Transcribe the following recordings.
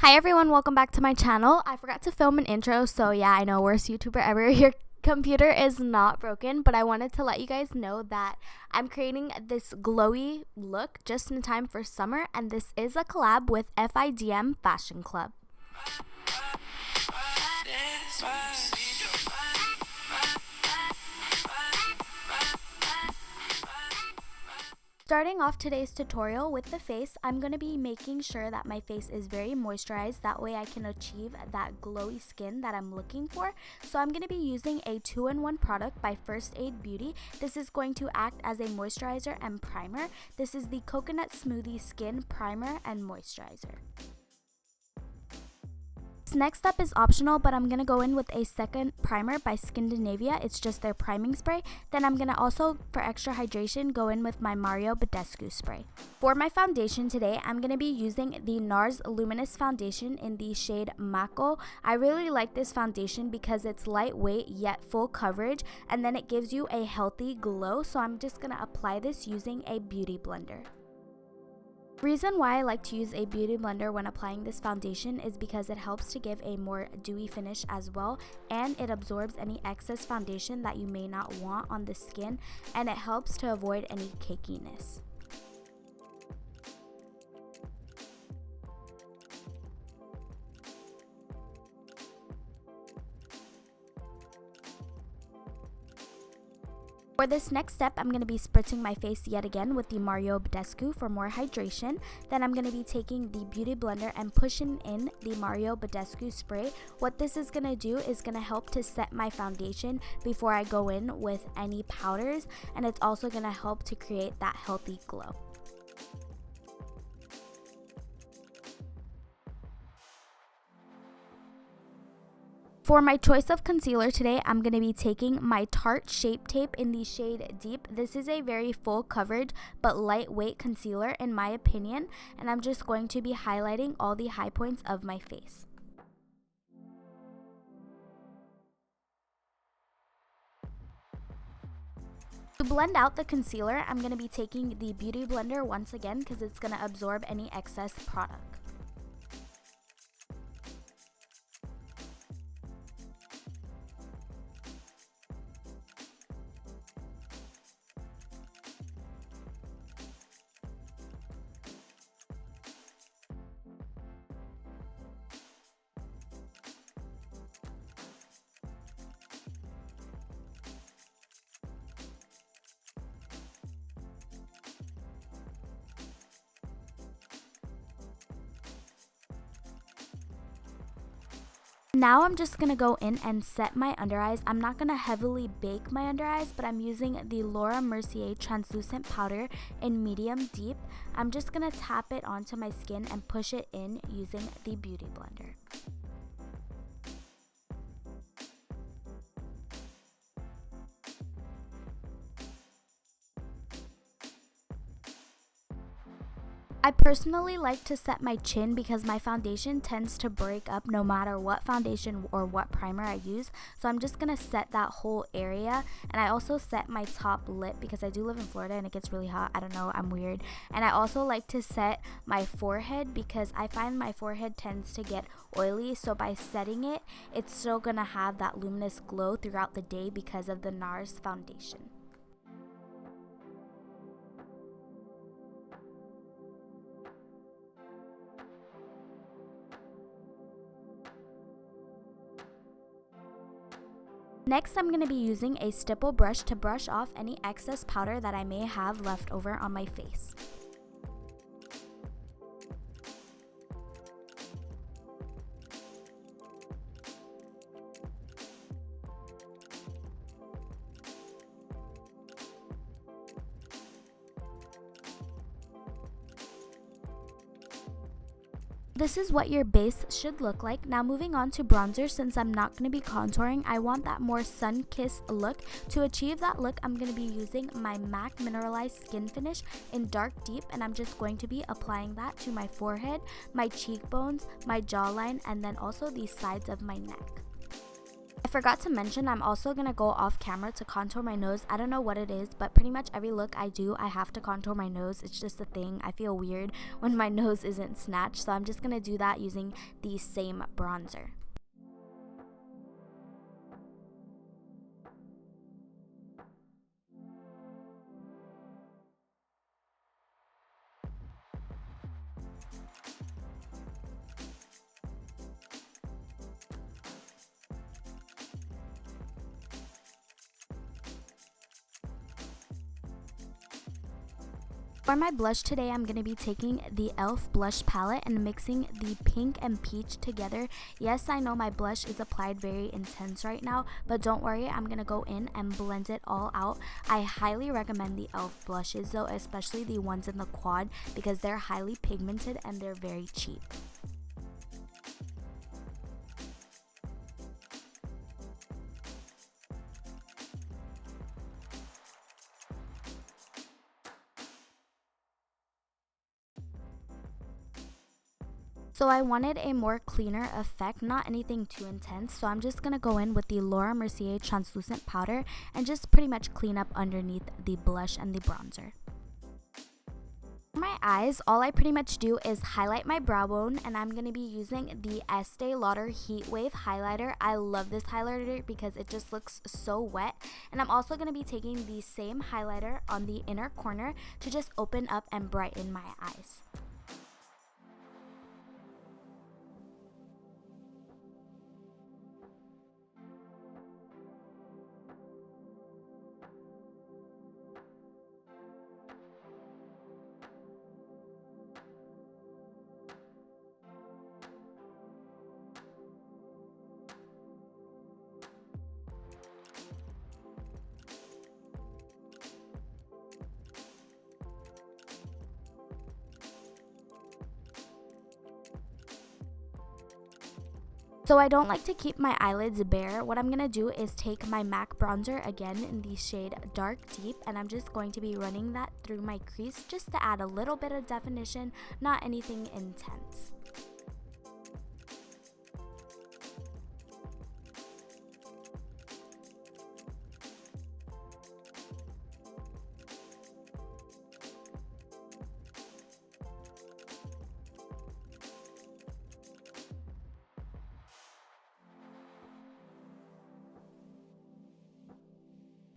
Hi everyone, welcome back to my channel. I forgot to film an intro, so yeah, I know, worst YouTuber ever. Your computer is not broken, but I wanted to let you guys know that I'm creating this glowy look just in time for summer, and this is a collab with FIDM Fashion Club. Starting off today's tutorial with the face, I'm going to be making sure that my face is very moisturized. That way I can achieve that glowy skin that I'm looking for. So I'm going to be using a 2-in-1 product by First Aid Beauty. This is going to act as a moisturizer and primer. This is the Coconut Smoothie Skin Primer and Moisturizer. Next up is optional, but I'm going to go in with a second primer by Skandinavia. It's just their priming spray. Then I'm going to also, for extra hydration, go in with my Mario Badescu spray. For my foundation today, I'm going to be using the Nars Luminous foundation in the shade Macao. I really like this foundation because it's lightweight yet full coverage, and then it gives you a healthy glow. So I'm just going to apply this using a beauty blender. Reason why I like to use a beauty blender when applying this foundation is because it helps to give a more dewy finish as well, and it absorbs any excess foundation that you may not want on the skin, and it helps to avoid any cakiness. For this next step, I'm going to be spritzing my face yet again with the Mario Badescu for more hydration. Then I'm going to be taking the beauty blender and pushing in the Mario Badescu spray. What this is going to do is going to help to set my foundation before I go in with any powders, and it's also going to help to create that healthy glow. For my choice of concealer today, I'm going to be taking my Tarte Shape Tape in the shade Deep. This is a very full coverage but lightweight concealer in my opinion, and I'm just going to be highlighting all the high points of my face. To blend out the concealer, I'm going to be taking the beauty blender once again because it's going to absorb any excess product. Now I'm just going to go in and set my under eyes. I'm not going to heavily bake my under eyes, but I'm using the Laura Mercier translucent powder in medium deep. I'm just going to tap it onto my skin and push it in using the beauty blender. I personally like to set my chin because my foundation tends to break up no matter what foundation or what primer I use. So I'm just going to set that whole area, and I also set my top lip because I do live in Florida and it gets really hot. I don't know, I'm weird. And I also like to set my forehead because I find my forehead tends to get oily. So by setting it, it's still going to have that luminous glow throughout the day because of the Nars foundation. Next, I'm going to be using a stipple brush to brush off any excess powder that I may have left over on my face. This is what your base should look like. Now moving on to bronzer, since I'm not going to be contouring, I want that more sun-kissed look. To achieve that look, I'm going to be using my MAC Mineralize Skin Finish in Dark Deep, and I'm just going to be applying that to my forehead, my cheekbones, my jawline, and then also the sides of my neck. I forgot to mention I'm also going to go off camera to contour my nose. I don't know what it is, but pretty much every look I do, I have to contour my nose. It's just a thing. I feel weird when my nose isn't snatched, so I'm just going to do that using the same bronzer. For my blush today, I'm going to be taking the e.l.f. blush palette and mixing the pink and peach together. Yes, I know my blush is applied very intense right now, but don't worry, I'm going to go in and blend it all out. I highly recommend the e.l.f. blushes though, especially the ones in the quad, because they're highly pigmented and they're very cheap. So I wanted a more cleaner effect, not anything too intense, so I'm just going to go in with the Laura Mercier translucent powder and just pretty much clean up underneath the blush and the bronzer. For my eyes, all I pretty much do is highlight my brow bone, and I'm going to be using the Estee Lauder Heat Wave highlighter. I love this highlighter because it just looks so wet, and I'm also going to be taking the same highlighter on the inner corner to just open up and brighten my eyes. So I don't like to keep my eyelids bare. What I'm going to do is take my MAC bronzer again in the shade Dark Deep, and I'm just going to be running that through my crease just to add a little bit of definition, not anything intense.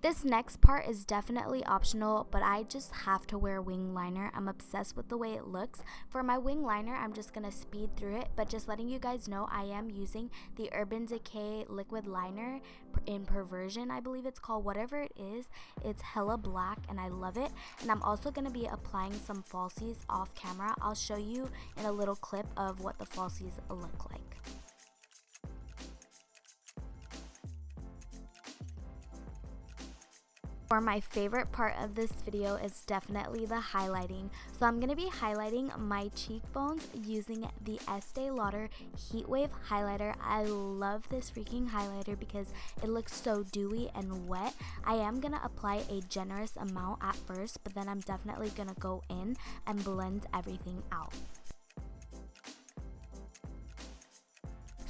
This next part is definitely optional, but I just have to wear wing liner. I'm obsessed with the way it looks. For my wing liner, I'm just going to speed through it, but just letting you guys know I am using the Urban Decay liquid liner in Perversion, I believe it's called. Whatever it is, it's hella black and I love it. And I'm also going to be applying some falsies off camera. I'll show you in a little clip of what the falsies look like. For my favorite part of this video is definitely the highlighting. So I'm going to be highlighting my cheekbones using the Estee Lauder Heat Wave highlighter. I love this freaking highlighter because it looks so dewy and wet. I am going to apply a generous amount at first, but then I'm definitely going to go in and blend everything out.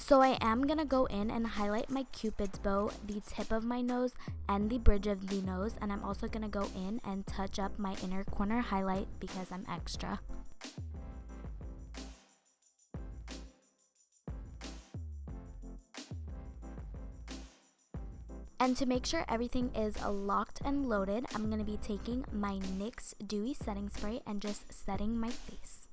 So I am going to go in and highlight my Cupid's bow, the tip of my nose, and the bridge of the nose. And I'm also going to go in and touch up my inner corner highlight because I'm extra. And to make sure everything is locked and loaded, I'm going to be taking my NYX Dewy Setting Spray and just setting my face.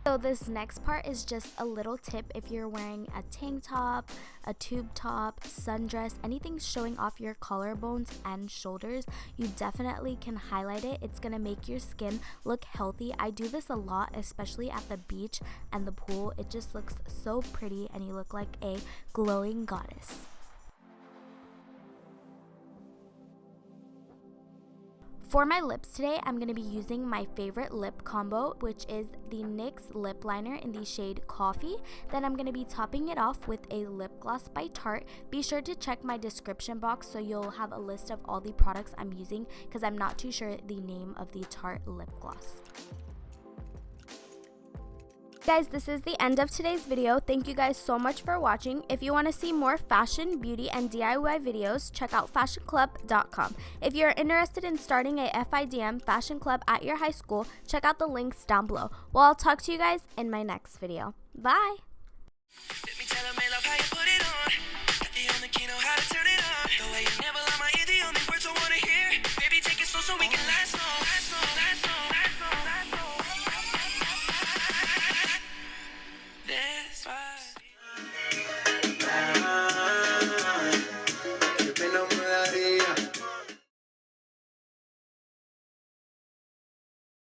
So this next part is just a little tip if you're wearing a tank top, a tube top, sundress, anything showing off your collarbones and shoulders, you definitely can highlight it. It's going to make your skin look healthy. I do this a lot, especially at the beach and the pool. It just looks so pretty and you look like a glowing goddess. For my lips today, I'm going to be using my favorite lip combo, which is the NYX lip liner in the shade Coffee. Then I'm going to be topping it off with a lip gloss by Tarte. Be sure to check my description box so you'll have a list of all the products I'm using because I'm not too sure the name of the Tarte lip gloss. guys, this is the end of today's video. Thank you guys so much for watching. If you want to see more fashion, beauty, and DIY videos, check out fashionclub.com. If you're interested in starting a FIDM Fashion Club at your high school, check out the links down below. Well, I'll talk to you guys in my next video. Bye!